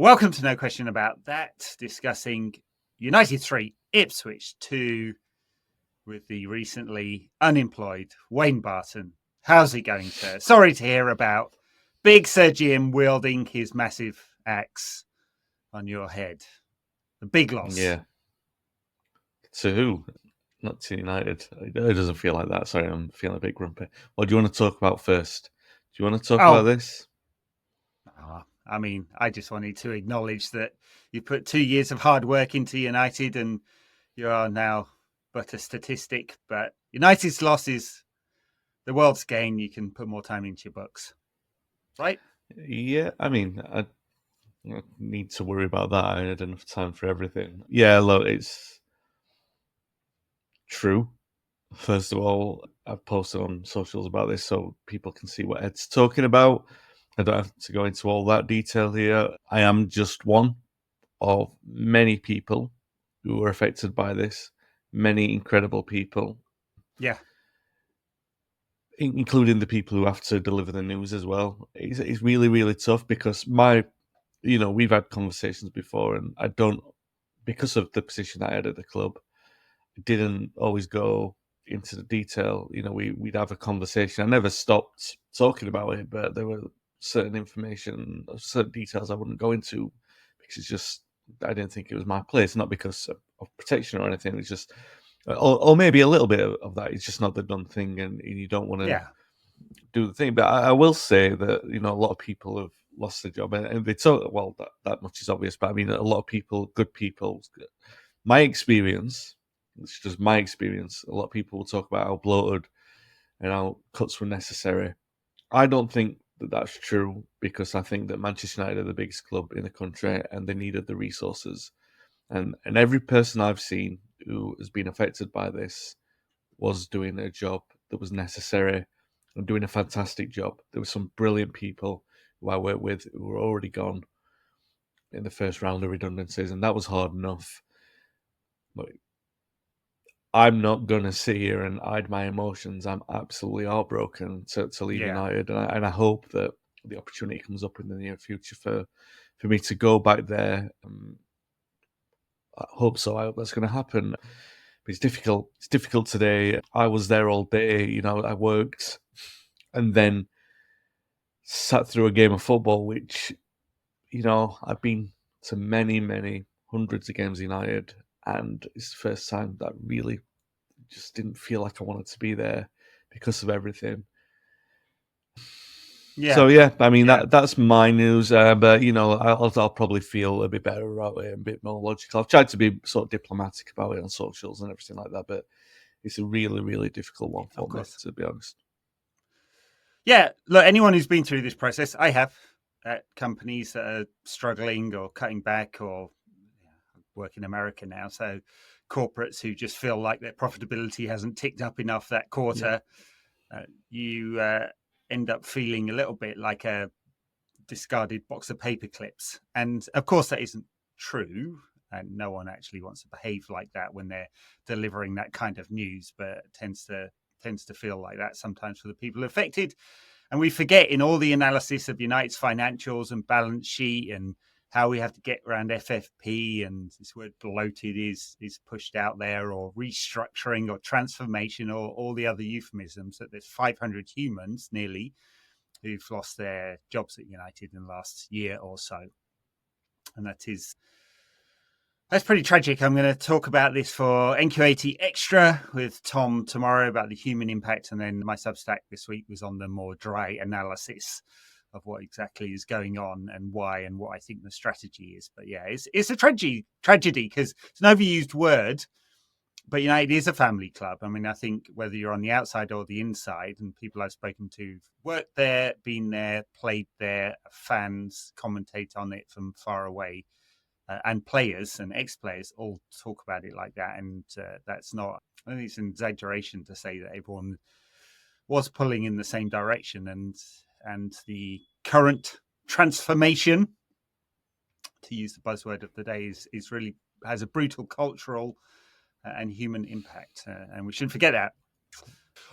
Welcome to No Question About That, discussing United 3, Ipswich 2 with the recently unemployed Wayne Barton. How's it going, sir? Sorry to hear about Big Sir Jim wielding his massive axe on your head. A big loss. Yeah. To who? Not to United. It doesn't feel like that. Sorry, I'm feeling a bit grumpy. What do you want to talk about first? Do you want to talk about this? I mean, I just wanted to acknowledge that you put 2 years of hard work into United and you are now but a statistic. But United's loss is the world's gain. You can put more time into your books, right? Yeah, I mean, I need to worry about that. I had enough time for everything. Yeah, look, it's true. First of all, I've posted on socials about this so people can see what Ed's talking about. I don't have to go into all that detail here. I am just one of many people who were affected by this, many incredible people. Yeah. Including the people who have to deliver the news as well. It's really, really tough because we've had conversations before and I don't, because of the position I had at the club, it didn't always go into the detail. We'd have a conversation. I never stopped talking about it, but there were certain information, certain details I wouldn't go into because it's just, I didn't think it was my place, not because of protection or anything. It's just, or maybe a little bit of that. It's just not the done thing, and you don't want to do the thing. But I will say that a lot of people have lost their job, and they talk. Well, that much is obvious. But I mean, a lot of people, good people. My experience, it's just my experience. A lot of people will talk about how bloated and how cuts were necessary. I don't think that that's true because I think that Manchester United are the biggest club in the country and they needed the resources. And every person I've seen who has been affected by this was doing a job that was necessary and doing a fantastic job. There were some brilliant people who I worked with who were already gone in the first round of redundancies, and that was hard enough. But I'm not going to sit here and hide my emotions. I'm absolutely heartbroken to leave United, and I hope that the opportunity comes up in the near future for me to go back there. I hope so. I hope that's going to happen. But it's difficult. It's difficult today. I was there all day. I worked and then sat through a game of football, which, I've been to many, many hundreds of games United, and it's the first time that really just didn't feel like I wanted to be there because of everything. Yeah. So I mean that's my news, but I'll probably feel a bit better about it, a bit more logical. I've tried to be sort of diplomatic about it on socials and everything like that, but it's a really, really difficult one for me, to be honest. Yeah, look, anyone who's been through this process, I have, at companies that are struggling or cutting back or work in America now, so corporates who just feel like their profitability hasn't ticked up enough that quarter, you end up feeling a little bit like a discarded box of paper clips. And of course that isn't true, and no one actually wants to behave like that when they're delivering that kind of news, but it tends to feel like that sometimes for the people affected. And we forget in all the analysis of United's financials and balance sheet and how we have to get around FFP, and this word bloated is pushed out there, or restructuring or transformation, or all the other euphemisms, that there's 500 humans nearly who've lost their jobs at United in the last year or so. And that's pretty tragic. I'm going to talk about this for NQ80 Extra with Tom tomorrow about the human impact. And then my Substack this week was on the more dry analysis of what exactly is going on and why and what I think the strategy is. But yeah, it's a tragedy because it's an overused word, but United is a family club. I mean, I think whether you're on the outside or the inside, and people I've spoken to worked there, been there, played there, fans commentate on it from far away, and players and ex-players all talk about it like that. And that's not, I think it's an exaggeration to say that everyone was pulling in the same direction. And the current transformation, to use the buzzword of the day, is really has a brutal cultural and human impact. And we shouldn't forget that.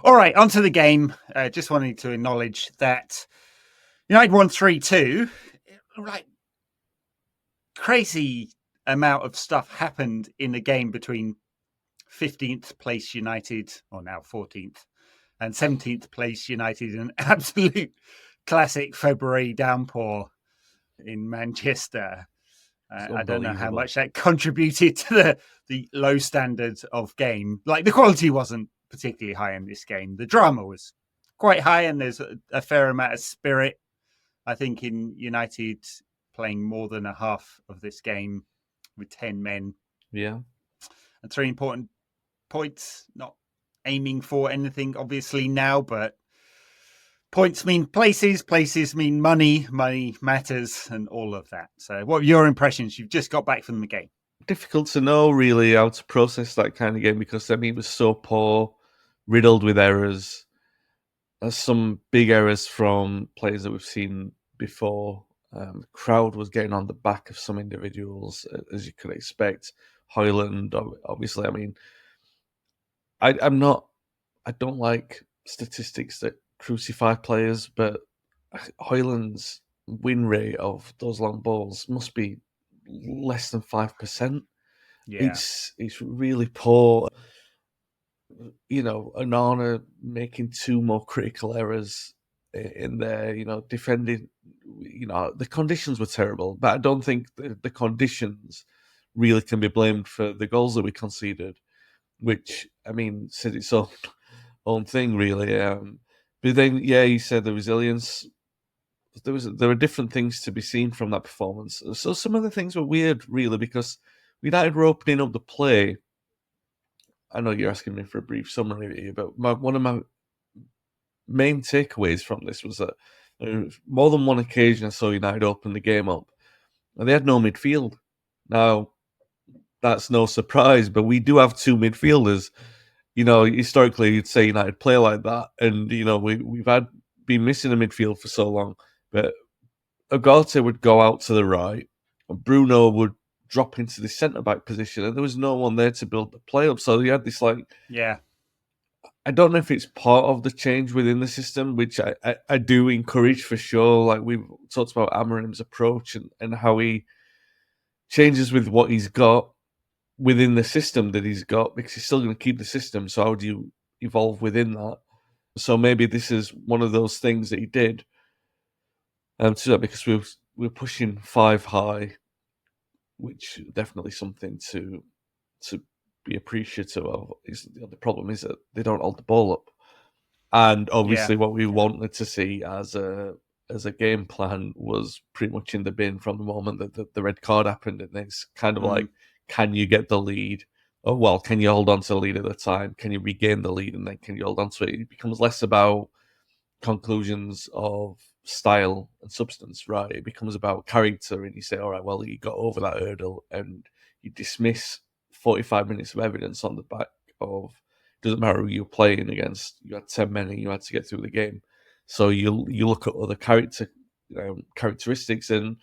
All right, onto the game. Just wanting to acknowledge that United won 3-2. Right. crazy amount of stuff happened in the game between 15th place United, or now 14th, and 17th place United, an absolute classic February downpour in Manchester. I don't know how much that contributed to the low standards of game. Like, the quality wasn't particularly high in this game. The drama was quite high, and there's a fair amount of spirit, I think, in United playing more than a half of this game with 10 men. Yeah. And 3 important points, not aiming for anything obviously now, but points mean places, places mean money, money matters, and all of that. So what are your impressions? You've just got back from the game. Difficult to know really how to process that kind of game because, I mean, it was so poor, riddled with errors. There's some big errors from players that we've seen before. Crowd was getting on the back of some individuals, as you could expect. Højlund, obviously, I mean, I don't like statistics that crucify players, but Højlund's win rate of those long balls must be less than 5%. Yeah. It's really poor. You know, Onana making 2 more critical errors in there, you know, defending, you know, the conditions were terrible, but I don't think the conditions really can be blamed for the goals that we conceded, which, I mean, said its own thing, really. But then, yeah, you said the resilience. There were different things to be seen from that performance. So some of the things were weird, really, because United were opening up the play. I know you're asking me for a brief summary here, but one of my main takeaways from this was that more than one occasion I saw United open the game up, and they had no midfield. Now, that's no surprise, but we do have 2 midfielders. You know, historically, you'd say United play like that, and you know we've been missing a midfield for so long. But Ugarte would go out to the right, and Bruno would drop into the centre back position, and there was no one there to build the play up. So you had this I don't know if it's part of the change within the system, which I do encourage for sure. Like, we've talked about Amorim's approach and how he changes with what he's got within the system that he's got, because he's still going to keep the system. So how do you evolve within that? So maybe this is one of those things that he did. Because we're pushing 5 high, which definitely something to be appreciative of. The problem is that they don't hold the ball up, and obviously what we wanted to see as a game plan was pretty much in the bin from the moment that the red card happened. And it's kind of like, can you get the lead? Oh, well, can you hold on to the lead at the time? Can you regain the lead, and then can you hold on to it? It becomes less about conclusions of style and substance, right? It becomes about character, and you say, all right, well, you got over that hurdle, and you dismiss 45 minutes of evidence on the back of, doesn't matter who you're playing against, you had 10 men and you had to get through the game. So you look at other characteristics, and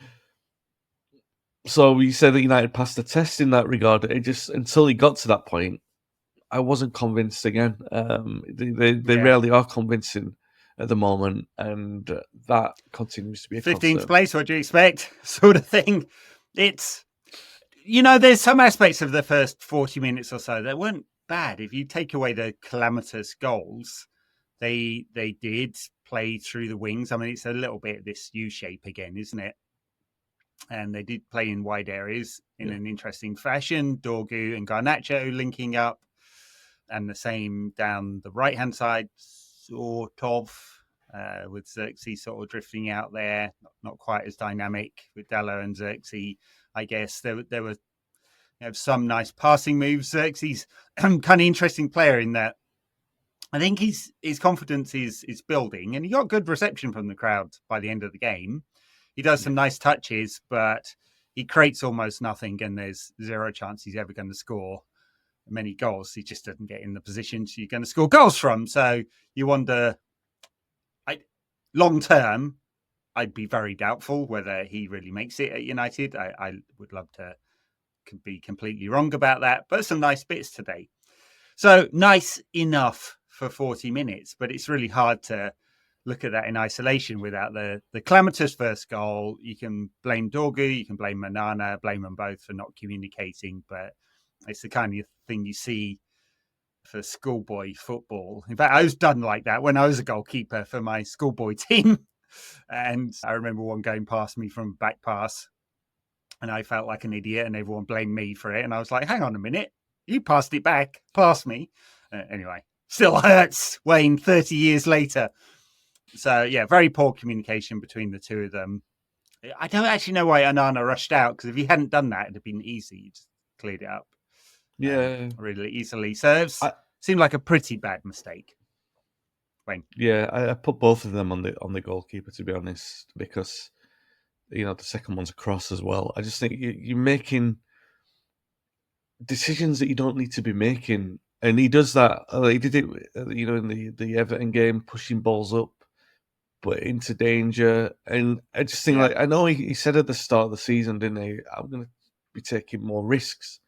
so we said that United passed the test in that regard. It just, until he got to that point, I wasn't convinced again. They rarely are convincing at the moment, and that continues to be a 15th place, what do you expect? Sort of thing. It's, you know, there's some aspects of the first 40 minutes or so that weren't bad. If you take away the calamitous goals, they did play through the wings. I mean, it's a little bit this U shape again, isn't it? And they did play in wide areas in an interesting fashion. Dorgu and Garnacho linking up, and the same down the right-hand side, sort of, with Xerxes sort of drifting out there. Not quite as dynamic with Dalot and Xerxes, I guess. There were some nice passing moves. Xerxes, kind of interesting player in that I think his confidence is building, and he got good reception from the crowd by the end of the game. He does some nice touches, but he creates almost nothing, and there's zero chance he's ever going to score many goals. He just doesn't get in the positions you're going to score goals from. So you wonder, long term, I'd be very doubtful whether he really makes it at United. I would love to be completely wrong about that, but some nice bits today. So nice enough for 40 minutes, but it's really hard to look at that in isolation without the calamitous first goal. You can blame Dorgu, you can blame Manana, blame them both for not communicating, but it's the kind of thing you see for schoolboy football. In fact, I was done like that when I was a goalkeeper for my schoolboy team. And I remember one going past me from back pass, and I felt like an idiot, and everyone blamed me for it. And I was like, hang on a minute, you passed it back, past me. Anyway, still hurts, Wayne, 30 years later. So, yeah, very poor communication between the two of them. I don't actually know why Anana rushed out, because if he hadn't done that, it'd have been easy. He just cleared it up really easily. So it seemed like a pretty bad mistake. Wayne? Yeah, I put both of them on the goalkeeper, to be honest, because the second one's a cross as well. I just think you're making decisions that you don't need to be making, and he does that. He did it, in the Everton game, pushing balls up, but into danger. And I just think, like, I know he said at the start of the season, didn't he? I'm going to be taking more risks,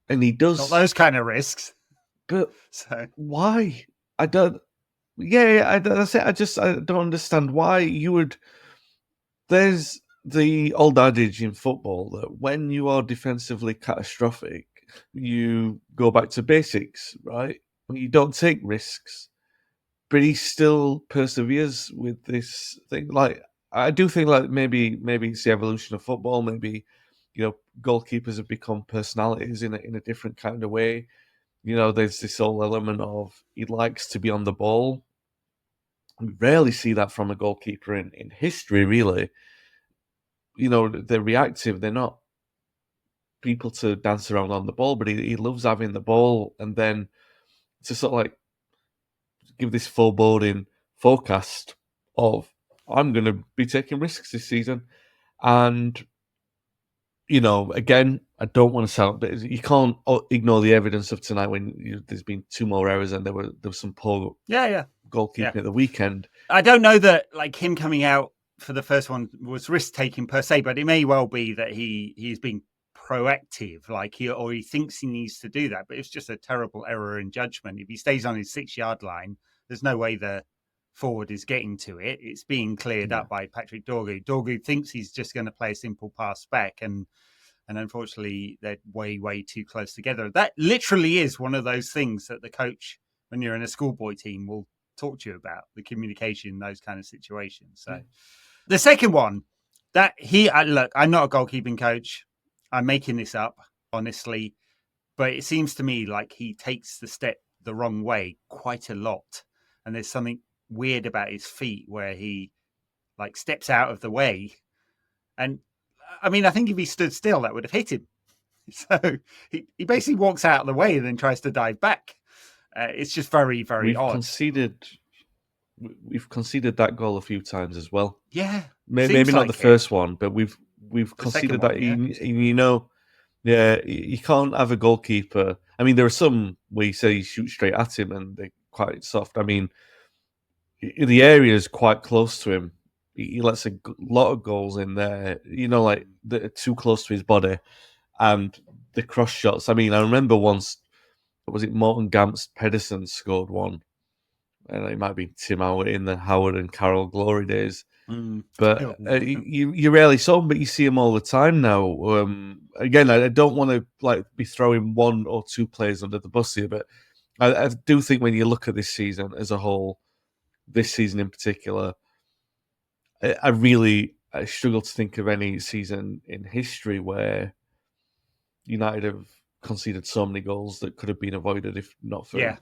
and he does. Not those kind of risks. But why? I don't. Yeah, that's it. I don't understand why you would. There's the old adage in football that when you are defensively catastrophic, you go back to basics, right? You don't take risks, but he still perseveres with this thing. Like, I do think, like, maybe it's the evolution of football. Maybe, goalkeepers have become personalities in a different kind of way. There's this whole element of he likes to be on the ball. We rarely see that from a goalkeeper in history, really. They're reactive. They're not people to dance around on the ball, but he loves having the ball, and then to sort of like give this foreboding forecast of, I'm going to be taking risks this season. And, again, I don't want to sound, but you can't ignore the evidence of tonight when there's been two more errors and there was some poor goalkeeping at the weekend. I don't know that, like, him coming out for the first one was risk taking per se, but it may well be that he's being proactive, like he thinks he needs to do that, but it's just a terrible error in judgment. If he stays on his 6-yard line, there's no way the forward is getting to it. It's being cleared up by Patrick Dorgu. Dorgu thinks he's just going to play a simple pass back, and unfortunately they're way too close together. That literally is one of those things that the coach, when you're in a schoolboy team, will talk to you about, the communication in those kind of situations. So the second one, that look, I'm not a goalkeeping coach. I'm making this up, honestly, but it seems to me like he takes the step the wrong way quite a lot. And there's something weird about his feet where he like steps out of the way. And I mean, I think if he stood still, that would have hit him. So he basically walks out of the way and then tries to dive back. It's just very, very odd. We've conceded that goal a few times as well. Yeah. Maybe not the first one, but we've conceded that. You can't have a goalkeeper. I mean, there are some where you say you shoot straight at him and they're quite soft. I mean, the area is quite close to him. He lets a lot of goals in there, like that are too close to his body. And the cross shots. I mean, I remember once, was it Morten Gamst Pedersen scored one? And it might be Tim Howard in the Howard and Carroll glory days. But you rarely saw them, but you see them all the time now. Again, I don't want to be throwing one or two players under the bus here, but I do think when you look at this season as a whole, this season in particular, I struggle to think of any season in history where United have conceded so many goals that could have been avoided if not for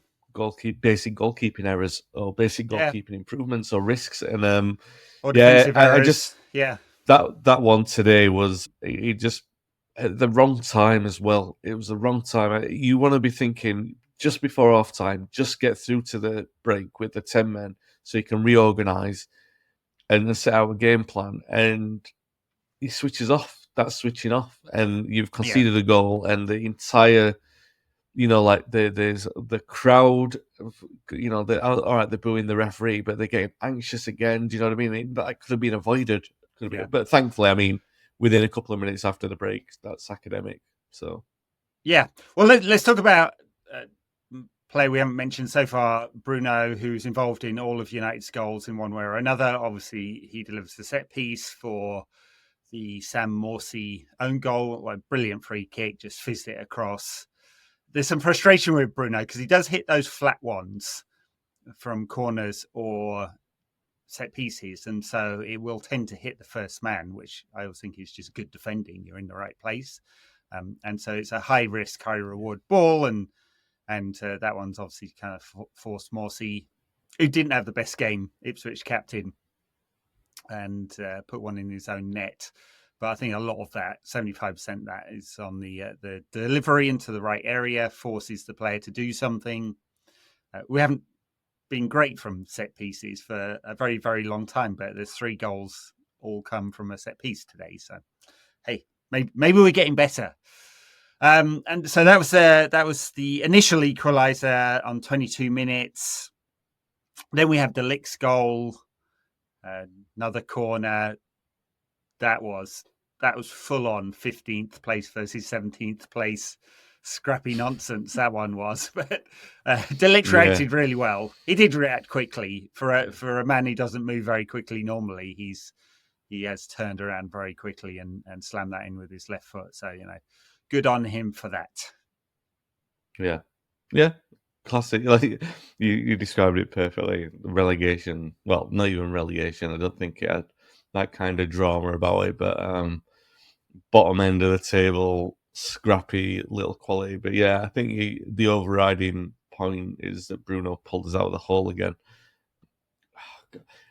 basic goalkeeping errors or basic goalkeeping improvements or risks. And or defensive errors. That one today was just at the wrong time as well. It was the wrong time. You want to be thinking just before half time, just get through to the break with the 10 men so you can reorganise and set out a game plan. And he switches off. That's switching off, and you've conceded a goal, and the entire, there's the crowd, they're all right, they're booing the referee, but they're getting anxious again. Do you know what I mean? That could have been avoided. But thankfully, I mean, within a couple of minutes after the break, that's academic. So, well, let's talk about player we haven't mentioned so far, Bruno, who's involved in all of United's goals in one way or another. Obviously, he delivers the set piece for the Sam Morsey own goal, like brilliant free kick, just fizzed it across. There's some frustration with Bruno because he does hit those flat ones from corners or set pieces, and so it will tend to hit the first man, which I always think is just good defending. You're in the right place, and so it's a high risk, high reward ball, and that one's obviously kind of forced Morsey, who didn't have the best game, Ipswich captain, and put one in his own net. But I think a lot of that, 75% that is on the delivery into the right area, forces the player to do something. We haven't been great from set pieces for a very, very long time, but there's 3 goals all come from a set piece today. So, hey, maybe we're getting better. And so that was the initial equaliser on 22 minutes. Then we have the Lick's goal, another corner. That was full on 15th place versus 17th place. Scrappy nonsense that one was, but De Ligt reacted really well. He did react quickly for a man who doesn't move very quickly normally. He has turned around very quickly and slammed that in with his left foot. So good on him for that. Yeah, classic. Like you described it perfectly. Relegation, well, not even relegation. I don't think it had that kind of drama about it, but bottom end of the table, scrappy little quality. But yeah, I think the overriding point is that Bruno pulled us out of the hole again.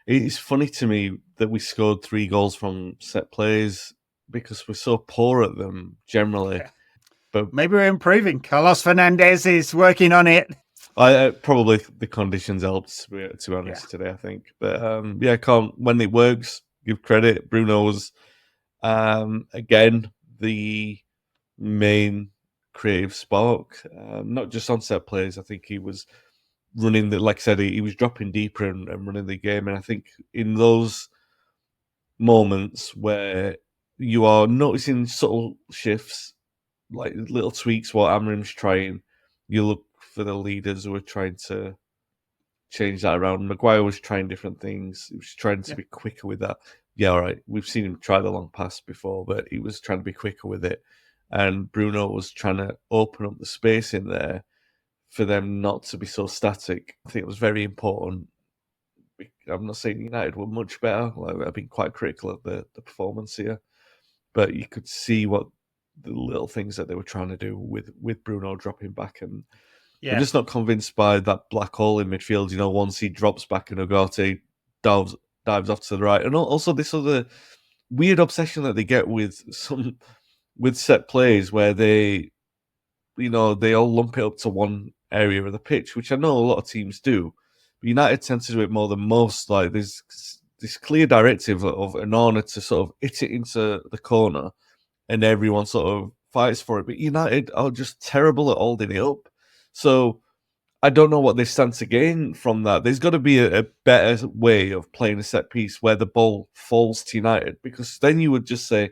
It's funny to me that we scored 3 goals from set plays because we're so poor at them generally. Yeah. But maybe we're improving. Carlos Fernandez is working on it. Probably the conditions helped, to be honest, today, I think. But when it works, give credit. Bruno's again the main creative spark, not just on set plays. I think he was running like I said, he was dropping deeper and running the game. And I think in those moments where you are noticing subtle shifts, like little tweaks, what Amorim's trying, you look for the leaders who are trying to change that around. Maguire was trying different things. He was trying to be quicker with that. Yeah, all right. We've seen him try the long pass before, but he was trying to be quicker with it. And Bruno was trying to open up the space in there for them not to be so static. I think it was very important. I'm not saying United were much better. I've been quite critical of the performance here, but you could see what the little things that they were trying to do with Bruno dropping back. And I'm just not convinced by that black hole in midfield. Once he drops back and Ugarte dives off to the right. And also this other weird obsession that they get with set plays where they all lump it up to one area of the pitch, which I know a lot of teams do. But United tend to do it more than most. Like there's this clear directive of an honour to sort of hit it into the corner and everyone sort of fights for it. But United are just terrible at holding it up. So I don't know what they stand to gain from that. There's got to be a better way of playing a set piece where the ball falls to United, because then you would just say,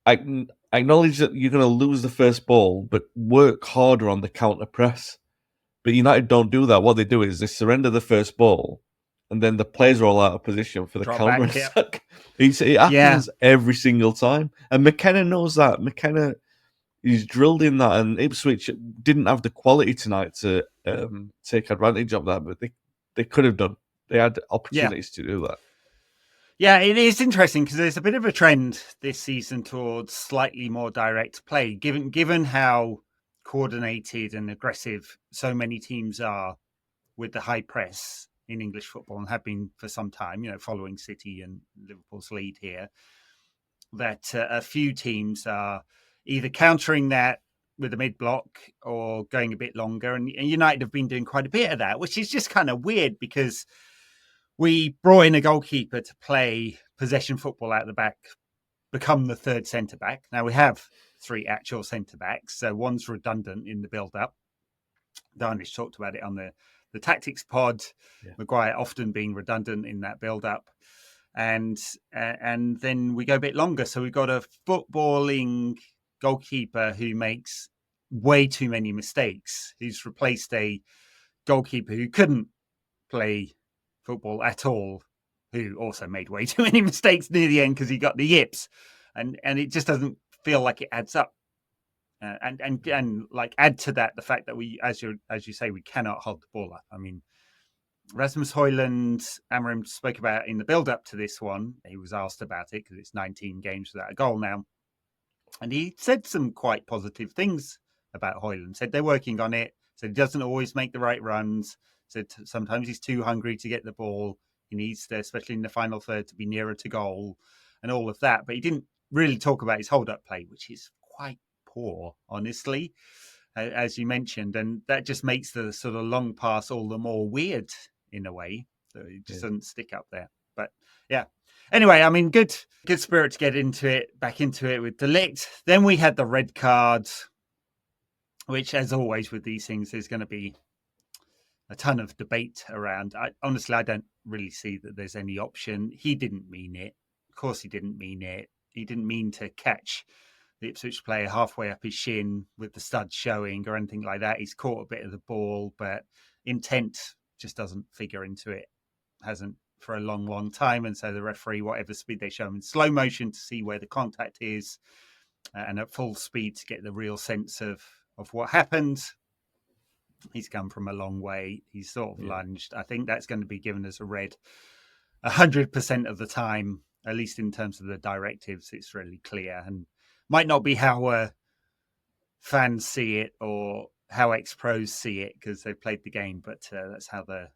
I acknowledge that you're going to lose the first ball, but work harder on the counter press. But United don't do that. What they do is they surrender the first ball, and then the players are all out of position for the counter attack. It happens every single time. And McKenna knows that. McKenna is drilled in that, and Ipswich didn't have the quality tonight to take advantage of that, but they could have done. They had opportunities to do that. Yeah, it is interesting because there's a bit of a trend this season towards slightly more direct play, given how coordinated and aggressive so many teams are with the high press in English football and have been for some time, following City and Liverpool's lead here, that a few teams are either countering that with the mid-block or going a bit longer. And United have been doing quite a bit of that, which is just kind of weird because we brought in a goalkeeper to play possession football out the back, become the third centre-back. Now we have 3 actual centre-backs, so one's redundant in the build-up. Darnish talked about it on the tactics pod. Yeah. Maguire often being redundant in that build-up. And then we go a bit longer. So we've got a footballing goalkeeper who makes way too many mistakes. He's replaced a goalkeeper who couldn't play football at all, who also made way too many mistakes near the end because he got the yips, and it just doesn't feel like it adds up. And like add to that the fact that we, as you say, we cannot hold the ball up. I mean, Rasmus Højlund, Amorim spoke about in the build-up to this one. He was asked about it because it's 19 games without a goal now. And he said some quite positive things about Højlund. Said they're working on it. Said he doesn't always make the right runs. Said sometimes he's too hungry to get the ball. He needs to, especially in the final third, to be nearer to goal and all of that. But he didn't really talk about his hold-up play, which is quite poor, honestly, as you mentioned. And that just makes the sort of long pass all the more weird in a way. So it just doesn't stick up there. But yeah. Anyway, I mean, good spirit to get back into it with De Ligt. Then we had the red card, which, as always with these things, there's going to be a ton of debate around. Honestly, I don't really see that there's any option. He didn't mean it. Of course, he didn't mean it. He didn't mean to catch the Ipswich player halfway up his shin with the stud showing or anything like that. He's caught a bit of the ball, but intent just doesn't figure into it. Hasn't for a long, long time. And so the referee, whatever speed they show him in slow motion to see where the contact is and at full speed to get the real sense of what happened. He's come from a long way. He's sort of lunged. I think that's going to be given as a red 100% of the time, at least in terms of the directives. It's really clear and might not be how fans see it or how ex-pros see it because they've played the game, but that's how the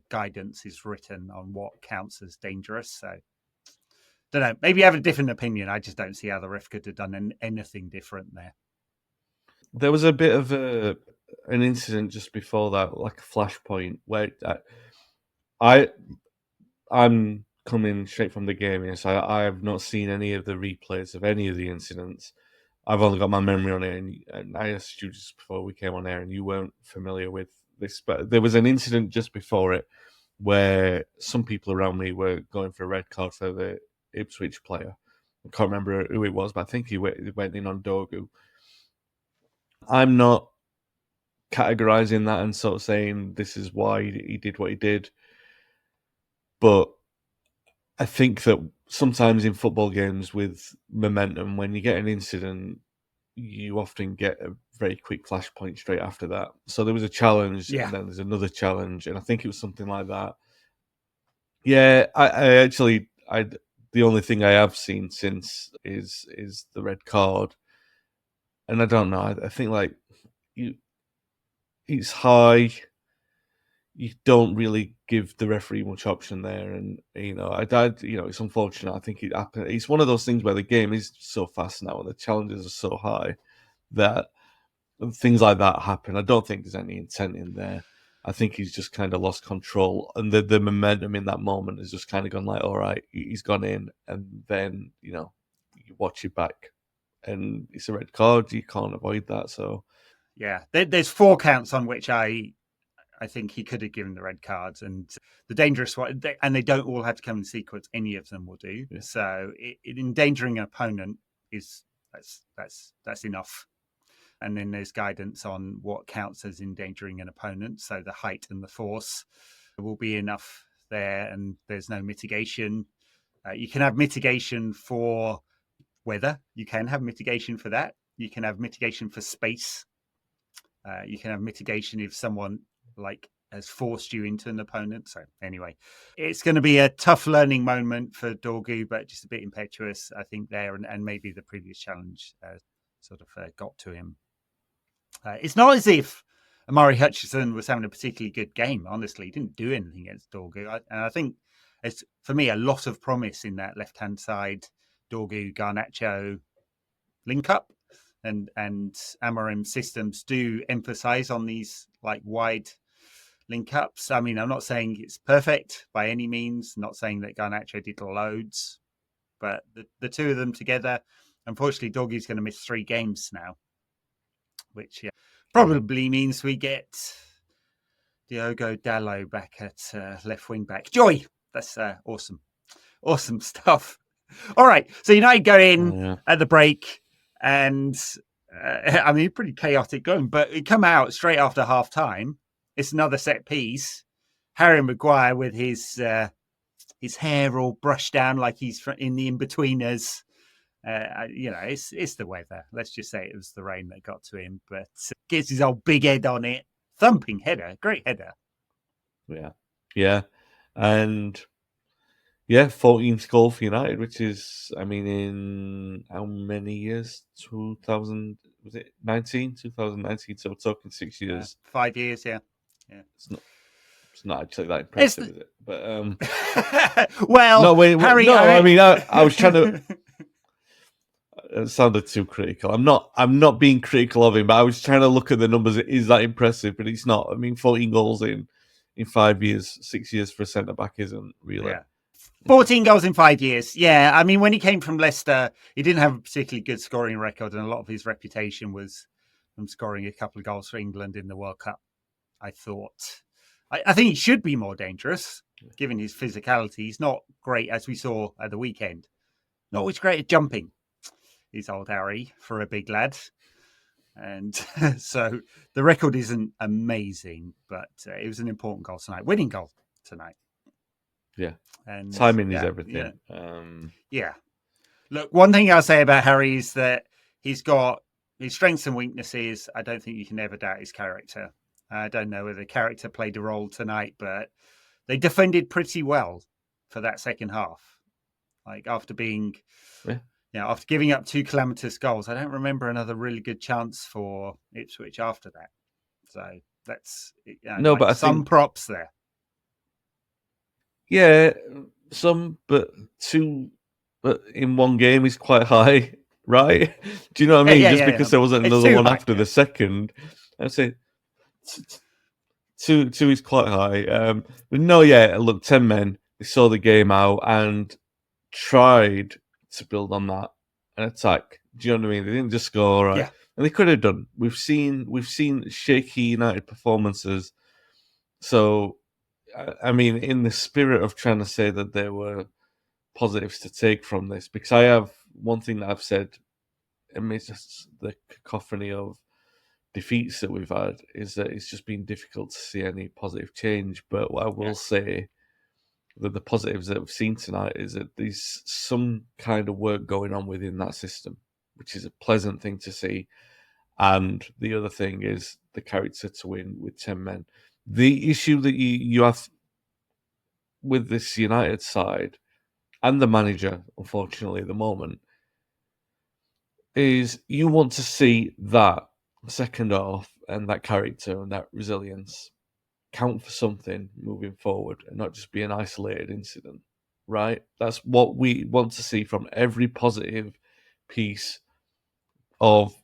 guidance is written on what counts as dangerous. So, don't know. Maybe you have a different opinion. I just don't see how the ref could have done anything different there. There was a bit of an incident just before that, like a flashpoint, where I'm coming straight from the game here, so I have not seen any of the replays of any of the incidents. I've only got my memory on it, and I asked you just before we came on air, and you weren't familiar with this, but there was an incident just before it where some people around me were going for a red card for the Ipswich player. I can't remember who it was, but I think he went in on Dorgu. I'm not categorizing that and sort of saying this is why he did what he did, but I think that sometimes in football games with momentum, when you get an incident, you often get a very quick flashpoint straight after that. So there was a challenge, and then there's another challenge, and I think it was something like that. Yeah, I actually, the only thing I have seen since is the red card, and I don't know. I think like it's high. You don't really give the referee much option there, and it's unfortunate. I think it happened. It's one of those things where the game is so fast now, and the challenges are so high that things like that happen. I don't think there's any intent in there. I think he's just kind of lost control, and the momentum in that moment has just kind of gone like, all right, he's gone in, and then you watch it back, and it's a red card. You can't avoid that. So yeah, there's 4 counts on which I think he could have given the red cards, and the dangerous one, and they don't all have to come in sequence. Any of them will do. Yeah. So endangering an opponent that's enough. And then there's guidance on what counts as endangering an opponent. So the height and the force will be enough there, and there's no mitigation. You can have mitigation for weather. You can have mitigation for that. You can have mitigation for space. You can have mitigation if someone has forced you into an opponent. So anyway, it's going to be a tough learning moment for Dorgu, but just a bit impetuous, I think, there. And maybe the previous challenge sort of got to him. It's not as if Amari Hutchinson was having a particularly good game, honestly. He didn't do anything against Dorgu. And I think it's, for me, a lot of promise in that left-hand side Dorgu, Garnacho link up. And Amorim systems do emphasize on these wide link ups. I mean, I'm not saying it's perfect by any means, not saying that Garnacho did loads, but the two of them together, unfortunately, Dorgu's going to miss 3 games now, which probably means we get Diogo Dalot back at left wing back. Joy! That's awesome. Awesome stuff. All right. So United go in at the break, and I mean, pretty chaotic going, but it come out straight after half time. It's another set piece. Harry Maguire with his hair all brushed down like he's in the in-betweeners. It's the weather. Let's just say it was the rain that got to him, but gets his old big head on it. Thumping header. Great header. Yeah. And 14th goal for United, which is, I mean, in how many years? 2000, was it 2019? So we're talking 6 years. 5 years, yeah. It's not actually that impressive, is it? But well, no, wait, Harry, no. I mean, I was trying to. It sounded too critical. I'm not being critical of him, but I was trying to look at the numbers. It is that impressive, but it's not. I mean, 14 goals in 5 years, 6 years for a centre back isn't really. Yeah. 14 goals in 5 years. Yeah, I mean, when he came from Leicester, he didn't have a particularly good scoring record, and a lot of his reputation was from scoring a couple of goals for England in the World Cup. I thought. I think he should be more dangerous, given his physicality. He's not great, as we saw at the weekend. Not always great at jumping. He's old Arry for a big lad. And so the record isn't amazing, but it was an important goal tonight. Winning goal tonight. Yeah. And timing is everything. Yeah. Look, one thing I'll say about Harry is that he's got his strengths and weaknesses. I don't think you can ever doubt his character. I don't know whether the character played a role tonight, but they defended pretty well for that second half. Like after being, after giving up 2 calamitous goals, I don't remember another really good chance for Ipswich after that. So that's but I some think props there. Yeah, some, but 2, but in one game is quite high, right? Do you know what I mean? Just because there wasn't another one after the second, I'd say 2 is quite high. But no, look, 10 men. They saw the game out and tried to build on that and attack. Do you know what I mean? They didn't just go all right, and they could have done. We've seen shaky United performances, so. I mean, in the spirit of trying to say that there were positives to take from this, because I have one thing that I've said amidst the cacophony of defeats that we've had is that it's just been difficult to see any positive change. But what I will say that the positives that we've seen tonight is that there's some kind of work going on within that system, which is a pleasant thing to see. And the other thing is the character to win with 10 men. The issue that you have with this United side and the manager, unfortunately, at the moment, is you want to see that second half and that character and that resilience count for something moving forward and not just be an isolated incident, right? That's what we want to see from every positive piece of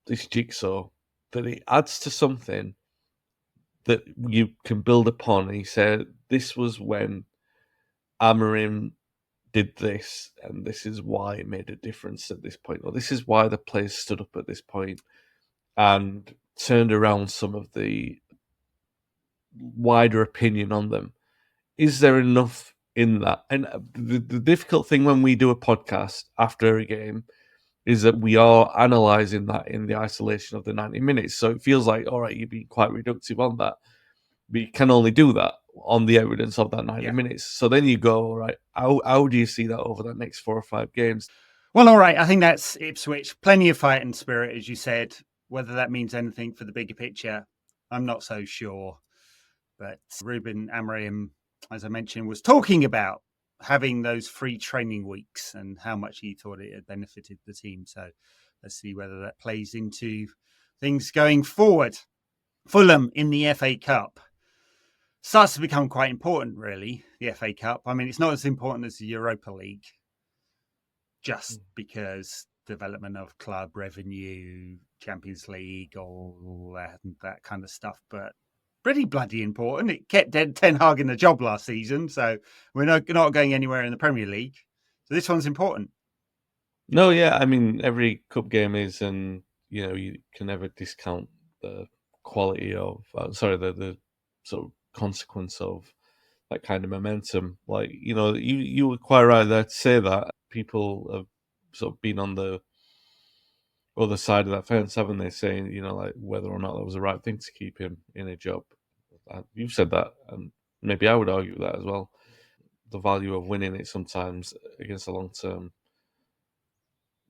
this jigsaw, that it adds to something that you can build upon. And he said, this was when Amorim did this, and this is why it made a difference at this point, or this is why the players stood up at this point and turned around some of the wider opinion on them. Is there enough in that? And the difficult thing when we do a podcast after a game is that we are analysing that in the isolation of the 90 minutes. So it feels like, all right, you're being quite reductive on that. But you can only do that on the evidence of that 90 minutes. So then you go, all right, how do you see that over the next 4 or 5 games? Well, all right. I think that's Ipswich. Plenty of fight and spirit, as you said. Whether that means anything for the bigger picture, I'm not so sure. But Ruben Amorim, as I mentioned, was talking about having those free training weeks and how much he thought it had benefited the team. So let's see whether that plays into things going forward. Fulham in the FA Cup starts to become quite important, really, the FA Cup. I mean, it's not as important as the Europa League, just because development of club revenue, Champions League, all that kind of stuff. But pretty bloody important. It kept Ten Hag in the job last season, so we're not going anywhere in the Premier League. So this one's important. No, I mean, every cup game is, and you can never discount the quality of, the sort of consequence of that kind of momentum. Like, you were quite right there to say that people have sort of been on the other side of that fence, haven't they? Saying, like whether or not that was the right thing to keep him in a job. You've said that, and maybe I would argue that as well. The value of winning it sometimes against a long-term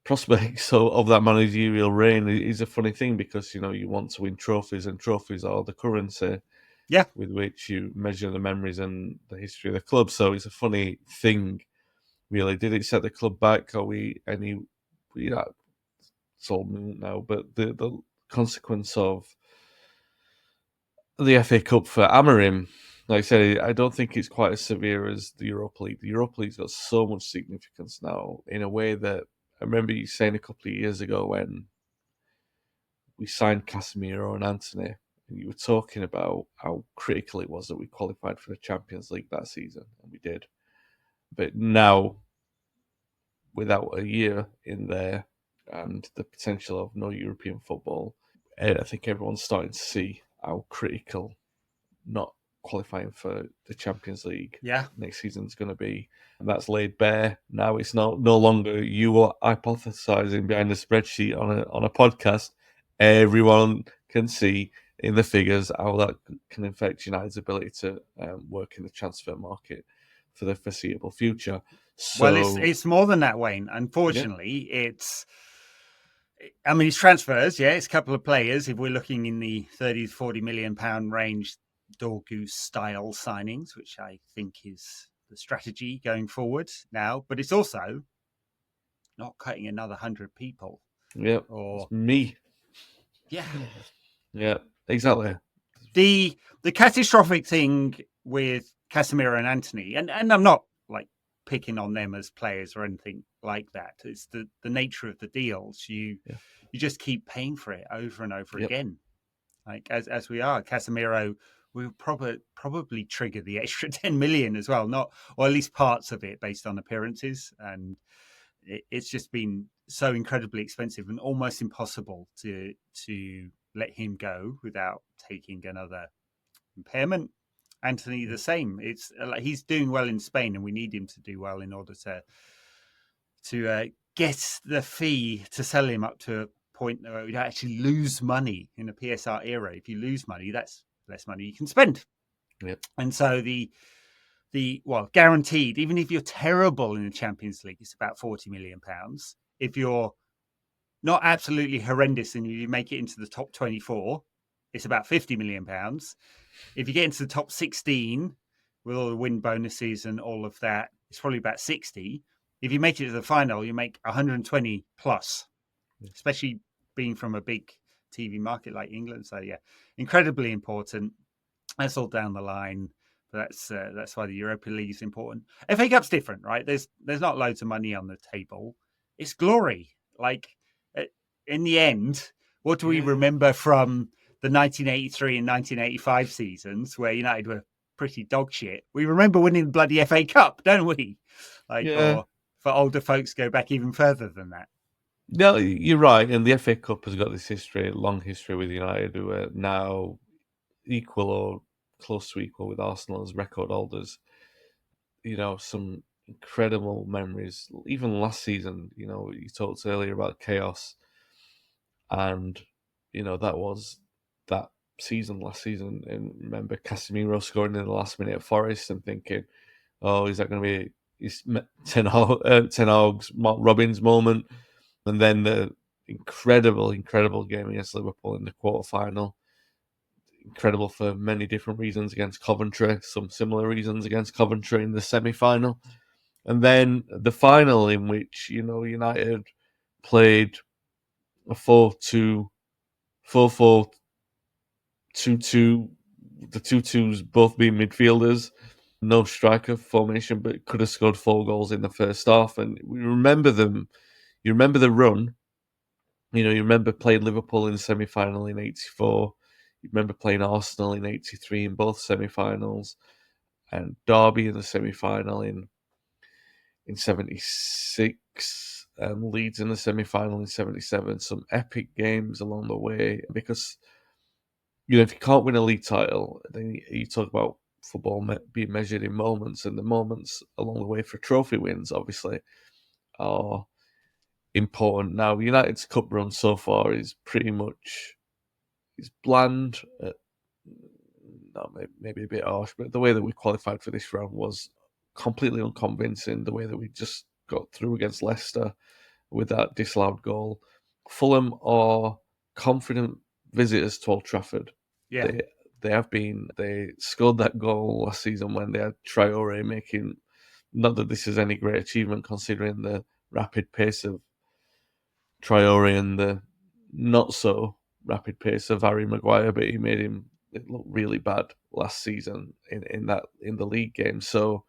prospects of that managerial reign is a funny thing, because you want to win trophies, and trophies are the currency with which you measure the memories and the history of the club. So it's a funny thing, really. Did it set the club back? Are we any? It's all moot now. But the consequence of the FA Cup for Amorim, like I said, I don't think it's quite as severe as the Europa League. The Europa League's got so much significance now, in a way that I remember you saying a couple of years ago when we signed Casemiro and Anthony, and you were talking about how critical it was that we qualified for the Champions League that season, and we did. But now, without a year in there and the potential of no European football, I think everyone's starting to see how critical not qualifying for the Champions League next season is going to be. And that's laid bare now. It's no longer you are hypothesizing behind a spreadsheet on a podcast. Everyone can see in the figures how that can affect United's ability to work in the transfer market for the foreseeable future. So, well, it's more than that, Wayne. Unfortunately, it's transfers. Yeah, it's a couple of players. If we're looking in the 30 to 40 million pound range, Dorgu style signings, which I think is the strategy going forward now. But it's also not cutting another 100 people. Yeah, or it's me. Yeah, exactly. The catastrophic thing with Casemiro and Anthony, and I'm not like picking on them as players or anything like that. It's the nature of the deals. You just keep paying for it over and over again. Like as we are, Casemiro will probably trigger the extra 10 million as well, or at least parts of it based on appearances. And it's just been so incredibly expensive and almost impossible to let him go without taking another impairment. Anthony, the same. It's like he's doing well in Spain, and we need him to do well in order to get the fee to sell him up to a point where we don't actually lose money in a PSR era. If you lose money, that's less money you can spend. Yep. And so the guaranteed, even if you're terrible in the Champions League, it's about £40 million. If you're not absolutely horrendous and you make it into the top 24, it's about £50 million. If you get into the top 16 with all the win bonuses and all of that, it's probably about 60. If you make it to the final, you make 120 plus, especially being from a big TV market like England. So yeah, incredibly important. That's all down the line. But that's why the Europa League is important. FA Cup's different, right? There's not loads of money on the table. It's glory. Like in the end, what do we remember from the 1983 and 1985 seasons where United were pretty dog shit? We remember winning the bloody FA Cup, don't we? Or for older folks, go back even further than that. No, you're right. And the FA Cup has got this long history with United, who are now equal or close to equal with Arsenal as record holders. Some incredible memories. Even last season, you talked earlier about chaos. And, that was that season last season. And remember Casemiro scoring in the last minute at Forest and thinking, oh, is that going to be Ten Hag's Mark Robbins moment? And then the incredible game against Liverpool in the quarterfinal. Incredible for many different reasons against Coventry, some similar reasons against Coventry in the semi-final. And then the final, in which, United played a 4-2, 4-4, 2-2, the 2-2s both being midfielders, no striker formation, but could have scored 4 goals in the first half. And we remember them. You remember the run. You remember playing Liverpool in the semi-final in 84. You remember playing Arsenal in 83 in both semi-finals, and Derby in the semi-final in 76, and Leeds in the semi-final in 77. Some epic games along the way, because if you can't win a league title, then you talk about football being measured in moments, and the moments along the way for trophy wins, obviously, are important now. United's cup run so far is pretty much bland. No, maybe a bit harsh, but the way that we qualified for this round was completely unconvincing. The way that we just got through against Leicester with that disallowed goal. Fulham are confident visitors to Old Trafford. Yeah. They have been. They scored that goal last season when they had Traore making. Not that this is any great achievement considering the rapid pace of Traore and the not so rapid pace of Arry Maguire, but he made him it look really bad last season in the league game. So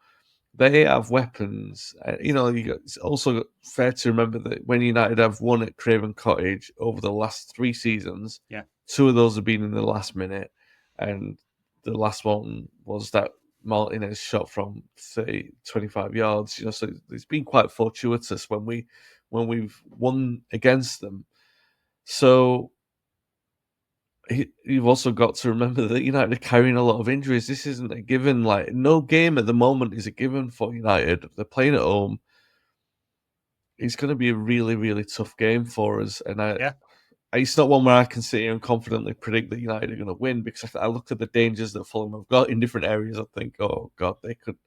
they have weapons. It's also fair to remember that when United have won at Craven Cottage over the last 3 seasons, Yeah. 2 of those have been in the last minute, and the last one was that Martinez shot from 25 yards. So it's been quite fortuitous when we've won against them. So you've also got to remember that United are carrying a lot of injuries. This isn't a given. Like, no game at the moment is a given for United. They're playing at home. It's going to be a really, really tough game for us. And it's not one where I can sit here and confidently predict that United are going to win, because I look at the dangers that Fulham have got in different areas. I think, oh God, they could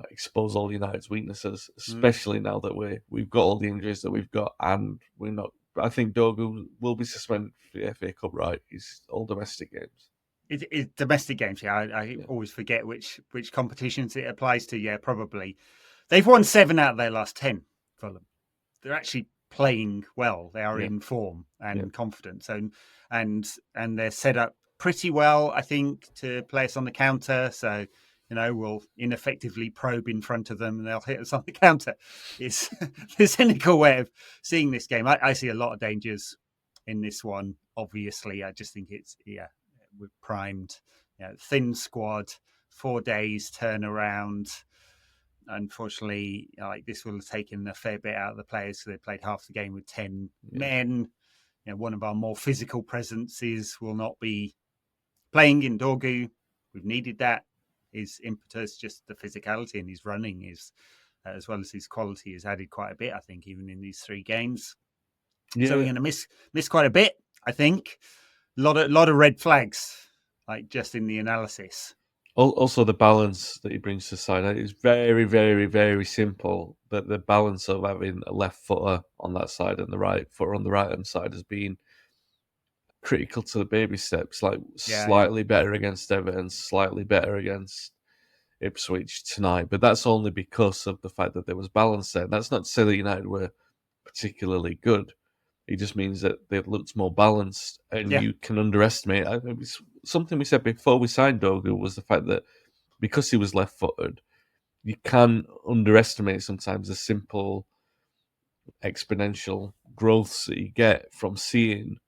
expose all United's weaknesses, especially now that we've got all the injuries that we've got, and we're not. I think Dorgu will be suspended for the FA Cup, right? It's all domestic games. It's domestic games. Yeah, I always forget which competitions it applies to. Yeah, probably. They've won 7 out of their last 10. Fulham. They're actually playing well. They are in form and confidence, and they're set up pretty well, I think, to play us on the counter. So, we'll ineffectively probe in front of them and they'll hit us on the counter. It's the cynical way of seeing this game. I see a lot of dangers in this one. Obviously, I just think we're primed. Thin squad, 4 days turnaround. Unfortunately, this will have taken a fair bit out of the players. So they played half the game with 10 men. One of our more physical presences will not be playing in Dorgu. We've needed that. His impetus, just the physicality, and his running is, as well as his quality, has added quite a bit, I think, even in these 3 games. So we're going to miss quite a bit, I think. A lot of red flags, just in the analysis. Also, the balance that he brings to the side is very, very, very simple. But the balance of having a left footer on that side and the right footer on the right hand side has been critical to the baby steps. Slightly better against Everton, slightly better against Ipswich tonight. But that's only because of the fact that there was balance there. That's not to say that United were particularly good. It just means that they've looked more balanced, and you can underestimate. Something we said before we signed Dorgu was the fact that because he was left-footed, you can underestimate sometimes the simple exponential growths that you get from seeing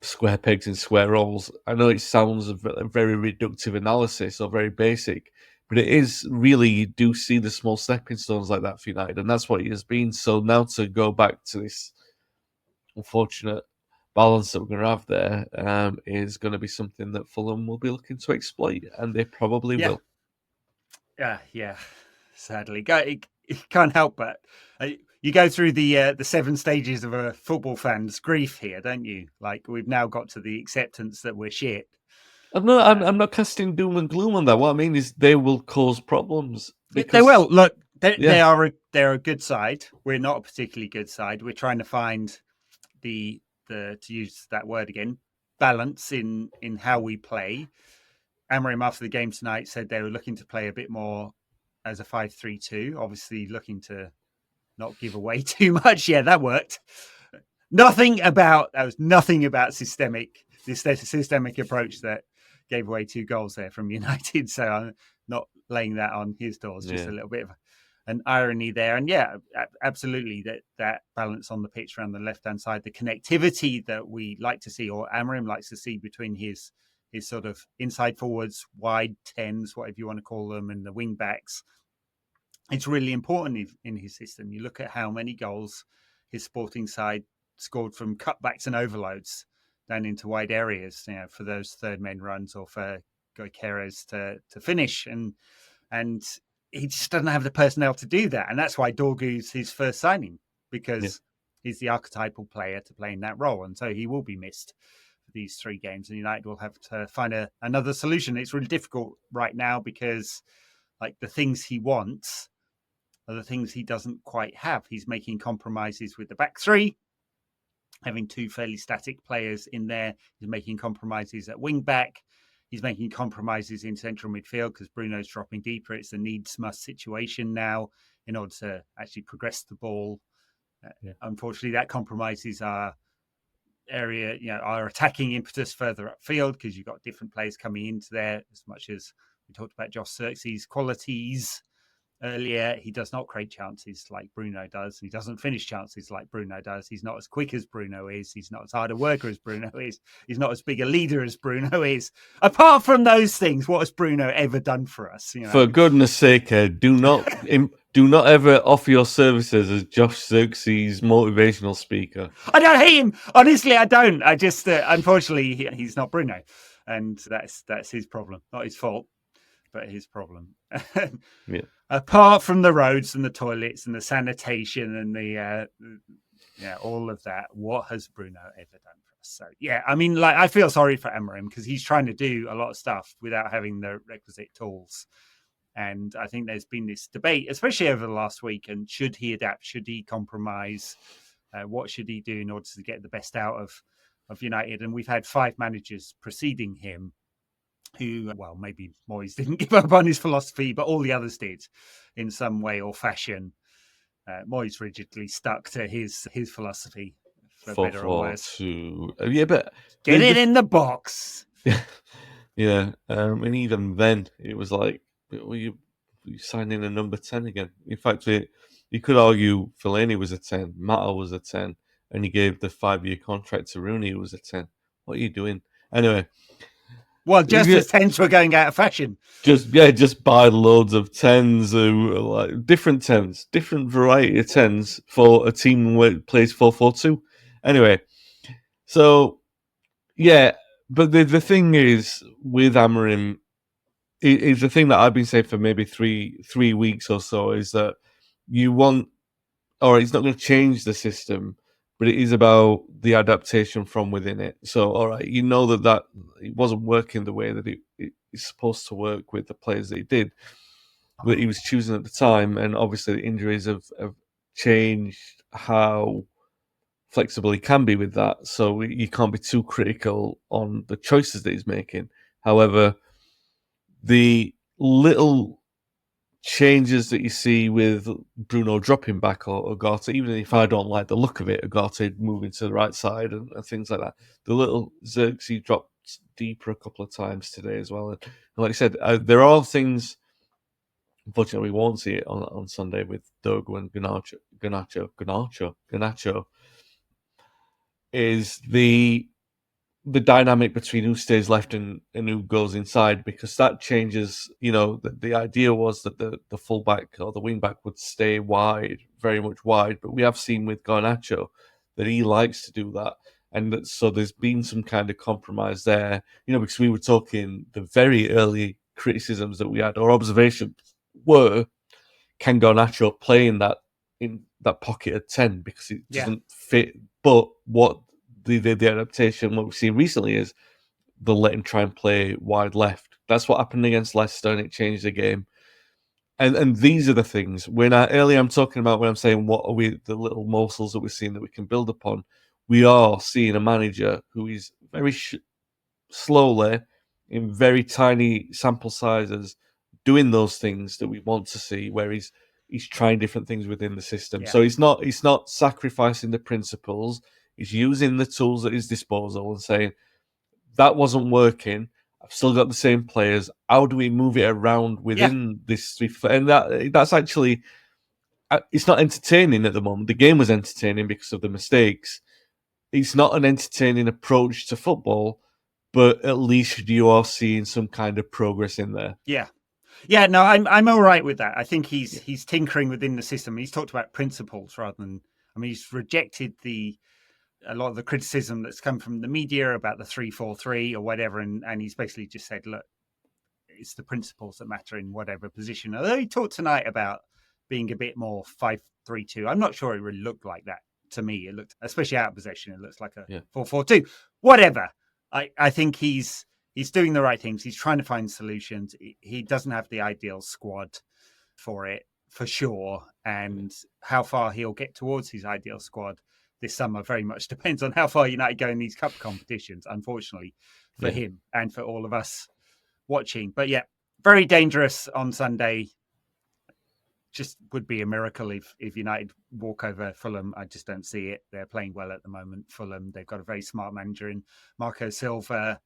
square pegs in square holes. I know it sounds a very reductive analysis or very basic, but it is really, you do see the small stepping stones like that for United, and that's what it has been. So now to go back to this unfortunate balance that we're going to have there is going to be something that Fulham will be looking to exploit, and they probably will. Yeah. Sadly, you can't help but you go through the 7 stages of a football fan's grief here, don't you? We've now got to the acceptance that we're shit. I'm not casting doom and gloom on that. What I mean is they will cause problems. Because, they will. Look, they're a good side. We're not a particularly good side. We're trying to find the to use that word again, balance in how we play. Amorim after the game tonight said they were looking to play a bit more as a 5-3-2, obviously looking to not give away too much. Yeah, that worked. Nothing about this systemic approach that gave away 2 goals there from United. So I'm not laying that on his doors, just a little bit of an irony there. And absolutely that balance on the pitch around the left-hand side, the connectivity that we like to see, or Amorim likes to see, between his sort of inside forwards, wide 10s, whatever you want to call them, and the wing backs. It's really important in his system. You look at how many goals his Sporting side scored from cutbacks and overloads down into wide areas, for those third men runs, or for Goicoechea to finish. And he just doesn't have the personnel to do that. And that's why Dorgu's his first signing. because he's the archetypal player to play in that role. And so he will be missed for these 3 games. And United will have to find another solution. It's really difficult right now because like the things he wants are the things he doesn't quite have. He's making compromises with the back 3, having 2 fairly static players in there. He's making compromises at wing back. He's making compromises in central midfield because Bruno's dropping deeper. It's a needs-must situation now in order to actually progress the ball. Unfortunately, that compromises our our attacking impetus further upfield because you've got different players coming into there. As much as we talked about Josh Xerxes' qualities earlier, he does not create chances like Bruno does. He doesn't finish chances like Bruno does. He's not as quick as Bruno is. He's not as hard a worker as Bruno is. He's not as big a leader as Bruno is. Apart from those things, what has Bruno ever done for us? For goodness sake, do not ever offer your services as Josh Xerxes motivational speaker. I don't hate him. Honestly, I don't. I just, unfortunately, he's not Bruno. And that's his problem. Not his fault, but his problem. Apart from the roads and the toilets and the sanitation and the all of that, what has Bruno ever done for us? So I mean, like, I feel sorry for Amorim because he's trying to do a lot of stuff without having the requisite tools. And I think there's been this debate, especially over the last week. And should he adapt? Should he compromise? What should he do in order to get the best out of United? And we've had 5 managers preceding him who, well, maybe Moyes didn't give up on his philosophy, but all the others did in some way or fashion. Moyes rigidly stuck to his philosophy, for better or worse. But get it in the box. And even then, it was like, well, you signed in a number 10 again. In fact, you could argue Fellaini was a 10, Mata was a 10, and he gave the 5-year contract to Rooney, who was a 10. What are you doing? Anyway. Well, just as 10s were going out of fashion. Just buy loads of 10s, like different 10s, different variety of 10s for a team where it plays 4-4-2. Anyway, so, but the thing is, with Amorim, is the thing that I've been saying for maybe three weeks or so, is that you want, or he's not going to change the system, but it is about the adaptation from within it. So, all right, you know that it wasn't working the way that it's supposed to work with the players that he did, that he was choosing at the time. And obviously the injuries have changed how flexible he can be with that. So you can't be too critical on the choices that he's making. However, the little changes that you see with Bruno dropping back or Ugarte, even if I don't like the look of it, Ugarte moving to the right side and things like that. The little Xerxes dropped deeper a couple of times today as well. And like I said, there are things, unfortunately, we won't see it on Sunday with Dorgu and Garnacho, is the dynamic between who stays left and who goes inside, because that changes. The idea was that the fullback or the wingback would stay wide, very much wide, but we have seen with Garnacho that he likes to do that, and so there's been some kind of compromise there. Because we were talking, the very early criticisms that we had or observations were, can Garnacho play in that pocket at 10 because it doesn't fit? But what the adaptation, what we've seen recently, is they'll let him try and play wide left. That's what happened against Leicester, and it changed the game. And these are the things. Earlier I'm talking about when I'm saying what are the little morsels that we're seeing that we can build upon. We are seeing a manager who is very slowly, in very tiny sample sizes, doing those things that we want to see, where he's trying different things within the system. So he's not sacrificing the principles. He's using the tools at his disposal and saying, that wasn't working. I've still got the same players. How do we move it around within this? And that's actually, it's not entertaining at the moment. The game was entertaining because of the mistakes. It's not an entertaining approach to football, but at least you are seeing some kind of progress in there. Yeah, no, I'm all right with that. I think he's tinkering within the system. He's talked about principles rather than, he's rejected a lot of the criticism that's come from the media about the 3-4-3 or whatever, and he's basically just said, look, it's the principles that matter in whatever position. Although he talked tonight about being a bit more 5-3-2. I'm not sure it really looked like that to me. It looked, especially out of possession, it looks like a 4-4-2. Whatever. I think he's doing the right things. He's trying to find solutions. He doesn't have the ideal squad for it, for sure. And how far he'll get towards his ideal squad this summer very much depends on how far United go in these cup competitions, unfortunately, for him and for all of us watching. But yeah, very dangerous on Sunday. Just would be a miracle if United walk over Fulham. I just don't see it. They're playing well at the moment. Fulham, they've got a very smart manager in Marco Silva.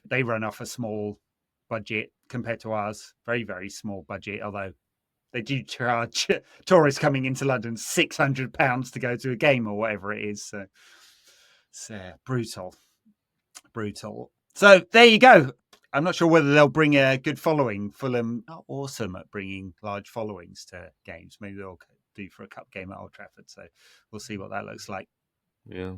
They run off a small budget compared to ours. Very, very small budget, although they do charge tourists coming into London £600 to go to a game or whatever it is. So it's brutal. So there you go. I'm not sure whether they'll bring a good following. Fulham are awesome at bringing large followings to games. Maybe they'll do for a cup game at Old Trafford. So we'll see what that looks like. Yeah.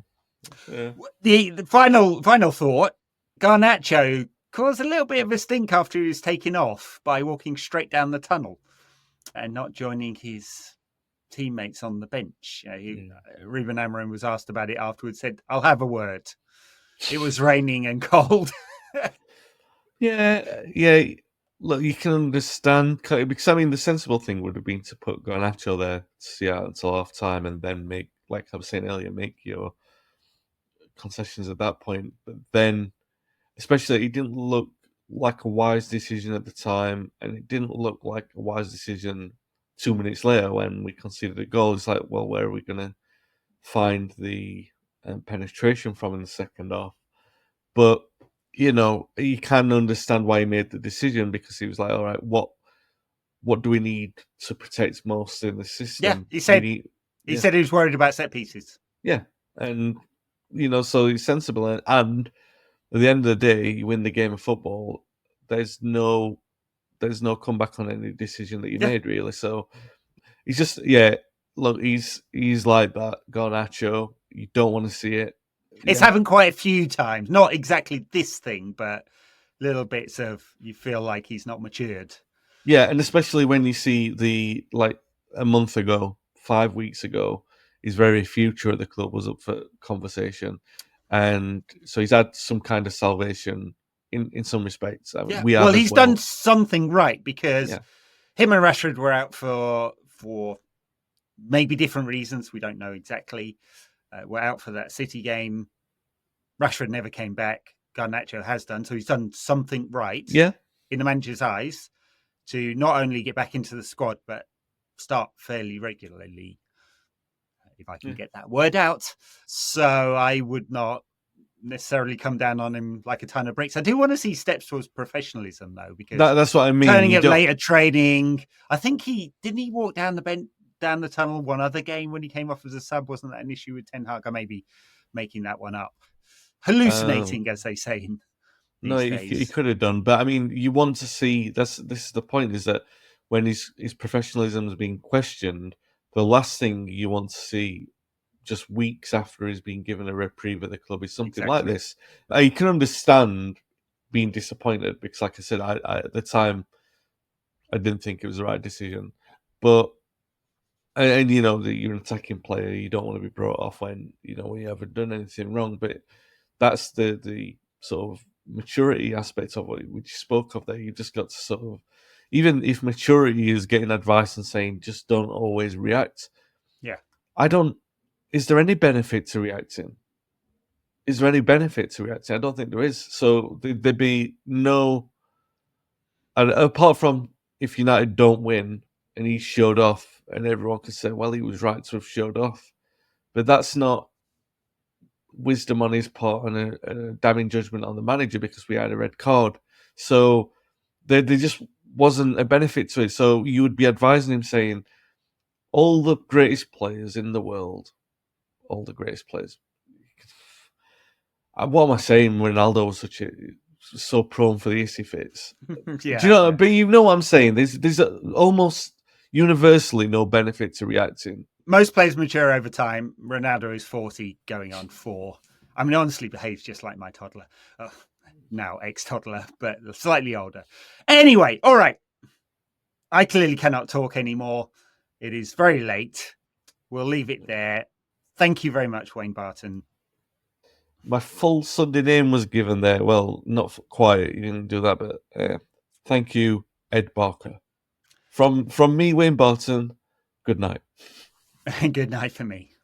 The final thought, Garnacho caused a little bit of a stink after he was taken off by walking straight down the tunnel and not joining his teammates on the bench. Ruben Amorim was asked about it afterwards, said, "I'll have a word. It was raining and cold." Yeah. Look, you can understand, because I mean, the sensible thing would have been to put Garnacho there to see out until half time and then make, like I was saying earlier, make your concessions at that point. But then, especially, it didn't look like a wise decision at the time, and it didn't look like a wise decision 2 minutes later when we conceded a goal. It's like, well, where are we going to find the penetration from in the second half? But you can understand why he made the decision, because he was like, all right, what do we need to protect most in the system? Yeah, he said he was worried about set pieces. Yeah, and so he's sensible, and at the end of the day, you win the game of football. There's no comeback on any decision that you made, really. So he's just look, he's like that, Garnacho. You don't want to see it. It's happened quite a few times. Not exactly this thing, but little bits of you feel like he's not matured. Yeah, and especially when you see a month ago, 5 weeks ago, his very future at the club was up for conversation. And so he's had some kind of salvation in some respects. I mean, he's done something right, because him and Rashford were out for maybe different reasons. We don't know exactly. We're out for that City game. Rashford never came back. Garnacho has done. So he's done something right in the manager's eyes to not only get back into the squad, but start fairly regularly, if I can get that word out. So I would not necessarily come down on him like a ton of bricks. I do want to see steps towards professionalism, though, because that's what I mean. Turning it later training. I think he walk down the tunnel one other game when he came off as a sub. Wasn't that an issue with Ten Hag? I may be making that one up. Hallucinating, as they say. He could have done, but I mean, you want to see. This is the point: is that when his professionalism is being questioned, the last thing you want to see, just weeks after he's been given a reprieve at the club, is something like this. You can understand being disappointed, because, like I said, I at the time I didn't think it was the right decision, but. And that you're an attacking player, you don't want to be brought off when you haven't done anything wrong. But that's the sort of maturity aspect of it, which you spoke of there. You've just got to sort of, even if maturity is getting advice and saying just don't always react. Yeah. Is there any benefit to reacting? I don't think there is. So there'd be no, apart from if United don't win and he showed off, and everyone could say, well, he was right to have showed off. But that's not wisdom on his part and a damning judgment on the manager, because we had a red card. So there just wasn't a benefit to it. So you would be advising him, saying, all the greatest players in the world, all the greatest players. What am I saying? Ronaldo was so prone for the issy fits. Do you know? But you know what I'm saying. There's almost universally no benefit to reacting. Most players mature over time. Ronaldo is 40, going on 4. I mean, honestly, behaves just like my toddler. Now ex-toddler, but slightly older. Anyway, all right. I clearly cannot talk anymore. It is very late. We'll leave it there. Thank you very much, Wayne Barton. My full Sunday name was given there. Well, not quite. You didn't do that, but thank you, Ed Barker. From me, Wayne Barton. Good night. And good night for me.